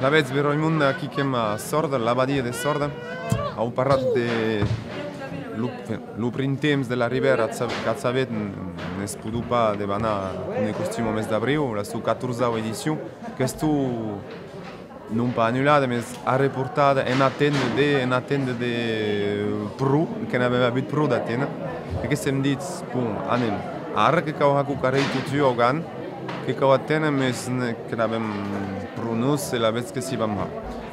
L'aveți veroimund aqui chema Sorda, l'abadia de Sorda. Au parlat de lo printemps de la Ribera, qu'ați avut nespudupa de bana ne costume mes d'abril, la sua 14ª edição, que tu non pas annulada, mas a reportada en attende de Pru, que n'aveva avut Pru d'Atena, e que sem dit, pum, anem, ara que cau hacu carei tutu ogan, que cau Atena, mas que n'avem Prunus, e la vez que si vam ha.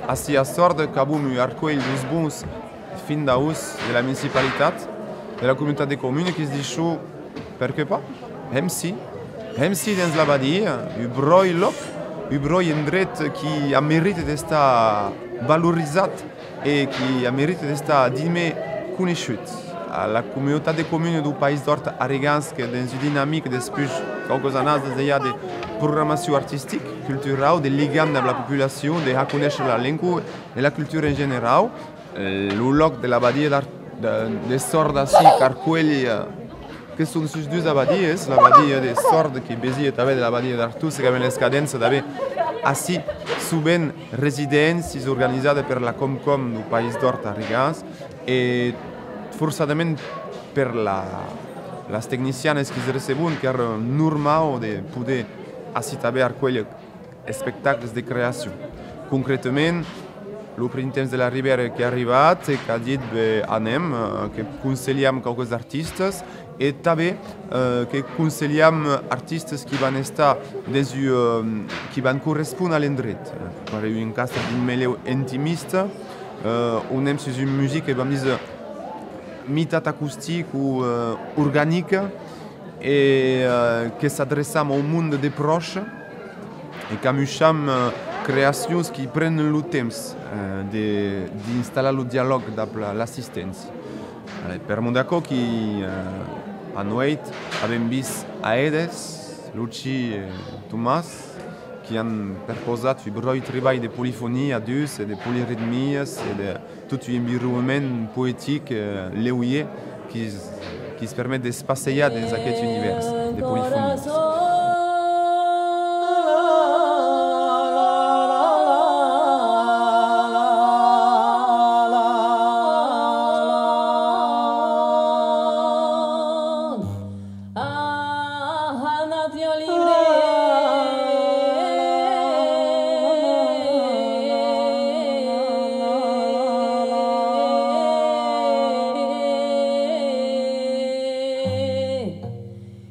Asi a Sorda, cabum arcoell dos bons fin d'aus de la municipalitat, de la comunitat de comune, que es diu, per què pas? Hem si dins la badia, un broi loc, un broi indret qui a mérite d'estar valorizat e qui a mérite d'estar dime conegut. La comunitat de comune du País d'Hort Arigans, que dans une dynamique després qualques années de programmació artística, cultural, de ligam amb la populació, de reconèixer la llengua i la cultura en general. El loc de l'abadia de Sorda, sí, Carcuell, que són sus dues abadies, l'abadia de Sorda, que besia també de l'abadia d'Artús, que les cadences d'haver així sovint residències organitzades per la Comcom del País d'Hort Arigans i forçadament per les tecnicianes que es receben, que era normal de poder així també arcollir espectacles de creació. Concretament, el printemps de la Ribera que ha arribat i que ha dit anem, que consellem qualques artistes i també que consellem artistes que van estar que van correspondre a l'endret. Per exemple, un cas d'un meleu intimista, on hem sus una música que vam dir mitat acústic o orgànica i que s'adreçam a un món de proche i que amuixam creacions que prenen el temps d'instal·lar el diàleg amb l'assistència. Per Monaco, que a Noit hem vist a Edes, Luci i Tomàs, que han proposat un breu treball de polifonia a dus, de poliritmies i de tot un environnement poètic leuier que es permet d'espasejar dins aquest univers de polifonies.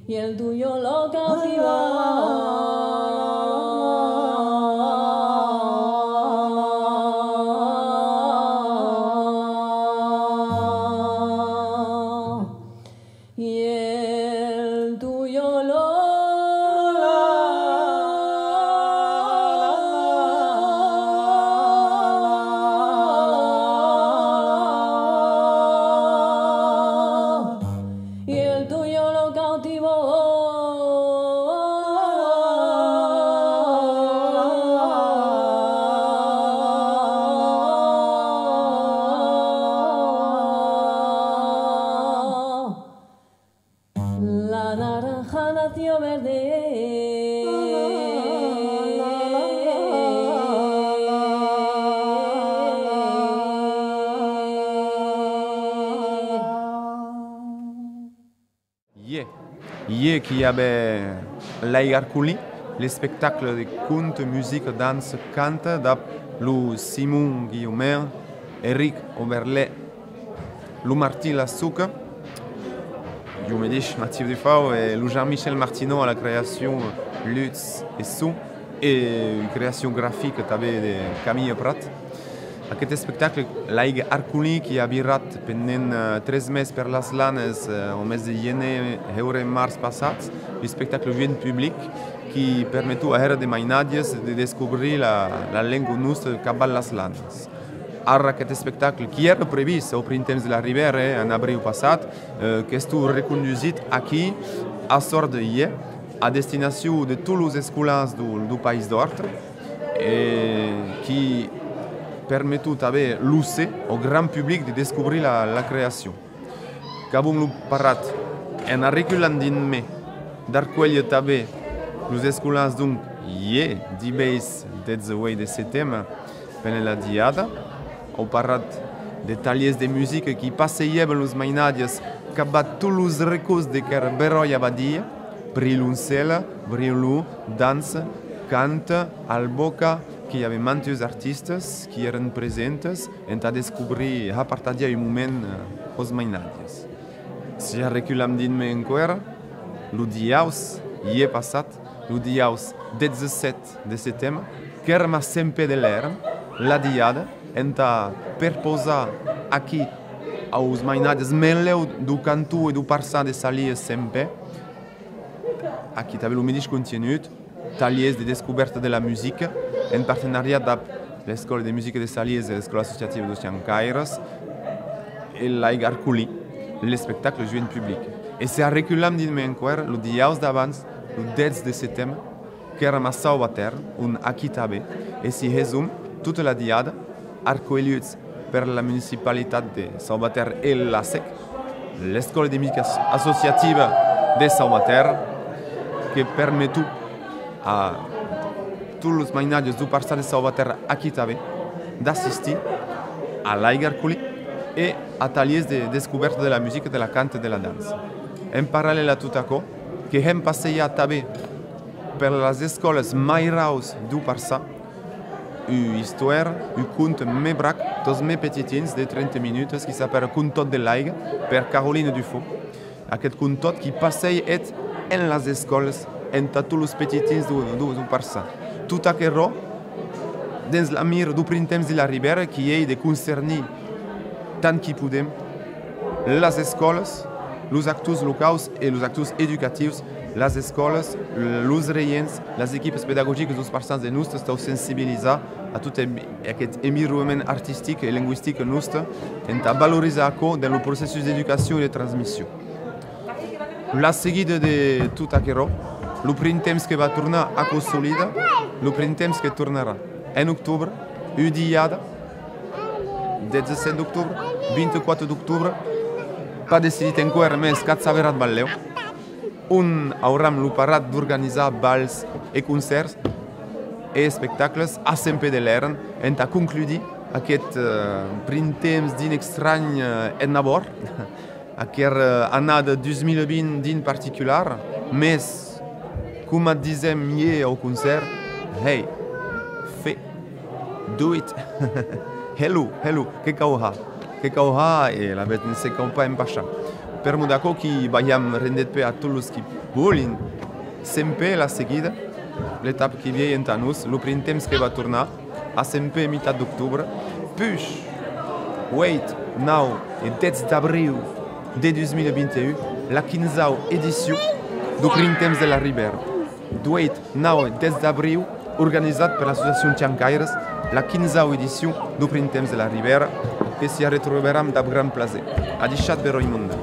Y el tuyo lo cautiva. Y el tuyo lo y el tuyo lo cautivó. La naranja nació Hier qu'il y avait l'Aigarculi, le spectacle de conte, musique, danse, cante, le Simon Guillaume, Eric Oberlet, le Martin Lassuca, je me dis Natif de Fau, et le Jean-Michel Martineau à la création Lutz et Son, et une création graphique de Camille Prat. Aquest spectacle, l'Aiga Arculi, qui a virat pendant 13 mesos per les lanes au mes de gener i març passats, un spectacle bien public qui permetu a era de mainadies de descobrir la llengua nostra cap a les lanes. Ara aquest spectacle, qui era previst al printemps de la Ribera, en abril passat, que estu reconduït aquí, a Sorda hier, a destinació de tots els escolars du País d'Hort, qui permetu també l'ús au grand public de descobrir la creació. Que avem parlat en articulant dinme d'arcollir també Los escolas donc dibéis des way de settembre per la diada. Au parlat de tallers de musique qui passeiaven los mainadies cabat tous los recos de car Beroia Badia, Briluncela, Brilu, dansa, canta, alboca, que hi havia mantius artistes que eren presentes en a descobrir a partir d'un moment os mainadies. Si ja reculam din-me enquera, lo diaus passat, lo diaus 17 de settembre, qu'érem a sempre de l'era, la diada, enta per posar aquí aos mainadies meleu do cantu e do parsà de salies sempre. Aquí també el mateix contenut, tallers de descoberta de la música, en partenariat amb l'Escola de Música de Salies et l'Escola Associativa de Xancaires et l'Aig Arculi, l'espectacle joué en public. Et se reculam din-me enquer, el diaus d'abans, el 10 de settembre, que érem a Sauvater, un aquí també, e si resum tota la diada, arcoelluts per la municipalitat de Sauvater e l'ASEC, l'Escola de Música Associativa de Sauvater, que permetu a tots els mainadios du parsà de Sauvater aquí també d'assistir a l'Aig Arculi e a tallers de descoberta de la música, de la canta i de la dansa. En paral·lel a tot això, que hem passejat també per les escoles mai raus du parsà, une histoire, un conte més brac, dos més petitins de 30 minuts, que s'appelle Contot de l'Aig, per Caroline Dufaux. Aquest contot qui passeja en les escoles, en tots els petitins du parsà. Tot això, dins la mira du printemps de la Ribera, qui és de concernir tant que podem les escoles, els actors locals i els actors educatius, les escoles, els reients, les equipes pedagògiques dels parsans de nostre estan sensibilitzats a tot aquest environnement artístic i lingüístic nostre en valoritzar això dans el processus d'educació i de transmissió. La seguida de tot això, el printemps que va tornar a consolidar, el printemps que tornarà en octubre, una diada, 17 d'octubre, 24 d'octubre, pas decidit encara més que s'haverat balleu, on hauram el parat d'organitzar balls i concerts i espectacles a sempre de l'era, en a concluir aquest printemps din estrany en abord, aquesta annada 2020 din particular, més, com et dizem hier au concert, hey, do it, hello, que cauha, e la veure se cau pas en paixà. Per mo d'acò que veiem rendet pe a tots els que volen sempre la seguida, l'etapa que ve en nos, el printemps que va tornar, a sempre a meitat d'octubre, puis, 8, 9 et 10 d'abril de 2021, la 15a edició du printemps de la Ribera. 8, 9 et 10 d'abril, organitzat per l'associació Xancaires, la 15a edició du printemps de la Ribera, que s'hi retrobaram d'ab gran plaer. A deixat Beroi Munda.